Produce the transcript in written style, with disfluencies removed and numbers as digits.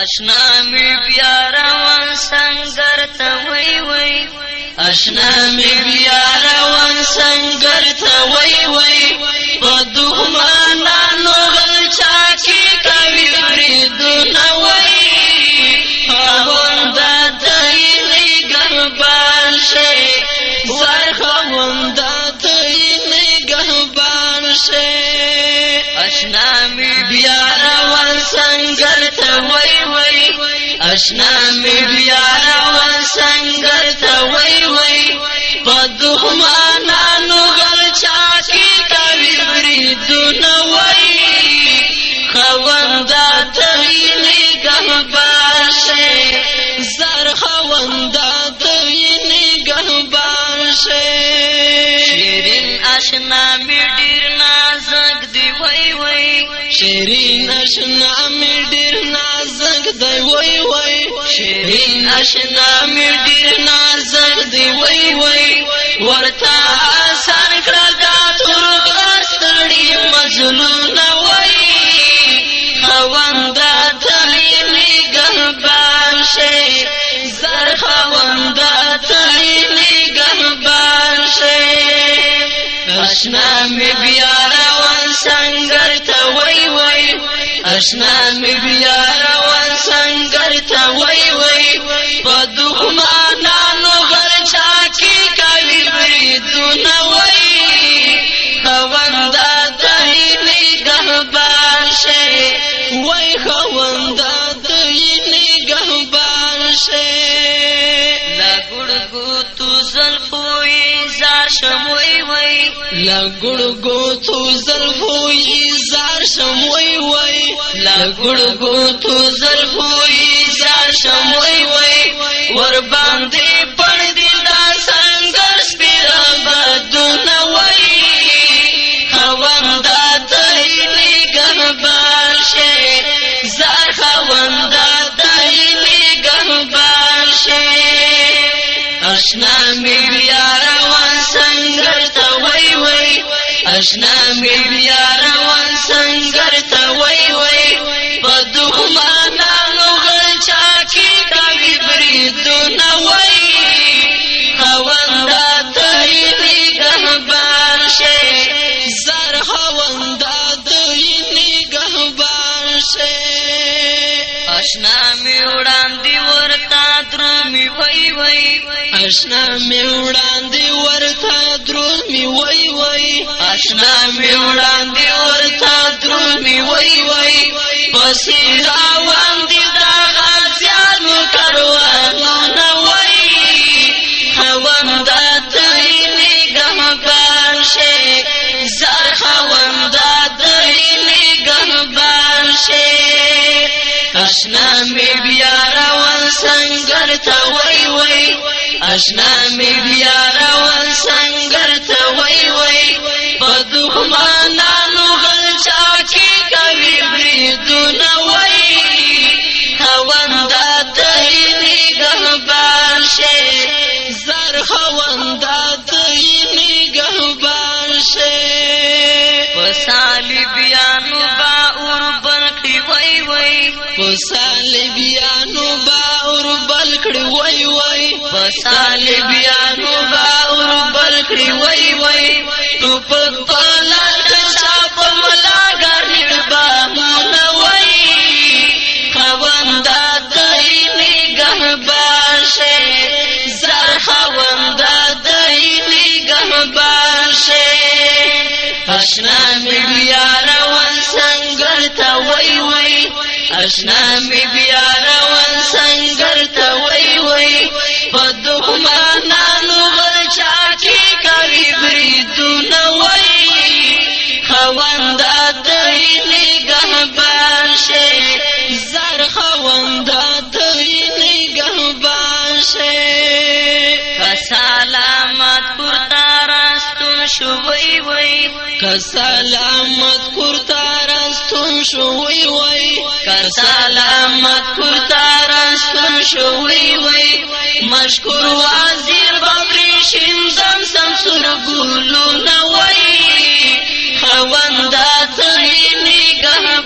اشنا می بیا روان سنگر ته وای وای اشنا می بیا روان سنگر ته وای وای په دښمنانو غل چاکی کوي بریدونه وای خوند ته نگهبان شي زار خوند ته نگهبان شي اشنا می بیا روان سنگر ته وای وای اشنا می بیا روان سنگر ته وای وای په دښمنانو غل چاکی کوي بریدونه وای خوند ته نگهبان شي زر خوند ته نگهبان شي شیرین اشنا می ډیر نازک دی وای وای شیرین اشنا می ډیر نازک دی وای وای شیرین اشنا می ډیر نازک دی وای وای ورته آسان کړه دا تور ستړي مظلومه وای خوند ته نگهبان شي زر خوند ته نگهبان شي اشنا می بیا روان سنگر ته وای وای اشنا می بیا روان سنگر ته وای وای په دښمنانو غل چاکی کوي بریدونه وای خوند ته نگهبان شي وای خوند ته نگهبان شي لا ګړګو تو زلفو زار شم وای وای لا ګړګو تو زلفو زار شم وای وای لا ګړګو تو زلفو زار شم وای وای ور باندې پړ دي دا سنگر سپیرا بدونه وای خوند ته نگهبان شي زار خوند ته نگهبان شي اشنا می بیا روان سنگر ته وای وای اشنا می بیا روان سنگر ته وای وای په دښمنانو غل چاکی کوي بریدونه وای خوند ته نگهبان شي زر خوند ته نگهبان شي اشنا می وړاندې ورته درومي وای وای اشنا می وړاندې ورته درومي وای وای اشنا می وړاندې ورته درومي وای وای پسې روان دي دا غازیانو کاروانونه وای خوند ته نگهبان شي زر خوند ته نگهبان شي اشنا می بیا روان سنگر ته وای وای اشنا می بیا روان سنگر ته وای وای په دښمنانو غل چاکی کوي بریدونه وای خوند ته نگهبان شي زر خوند ته نگهبان شي په صلیبیانو با اور بلکړي وای وای په صلیبیانو با اور بلکړي وای وای په صلیبیانو با اور بلکړي وای وای تو په پلان چاپ ملا ګرځي با مون وای خوند ته نگهبان شي زر خوند ته نگهبان شي اشنا می بیا روان سنگر ته وای وای اشنا می بیا روان سنگر ته وای وای په دښمنانو غل چاکی کوي بریدونه وای خوند ته نگهبان شي زر خوند ته نگهبان شي سلامت پورته راستون شو وای وای که سلامت پورته راستون شو وای وای که سلامت پورته راستون شو وای وای مشکور وزیر بابری شیندم سمسور ګلونه وای خوند ته نگهبان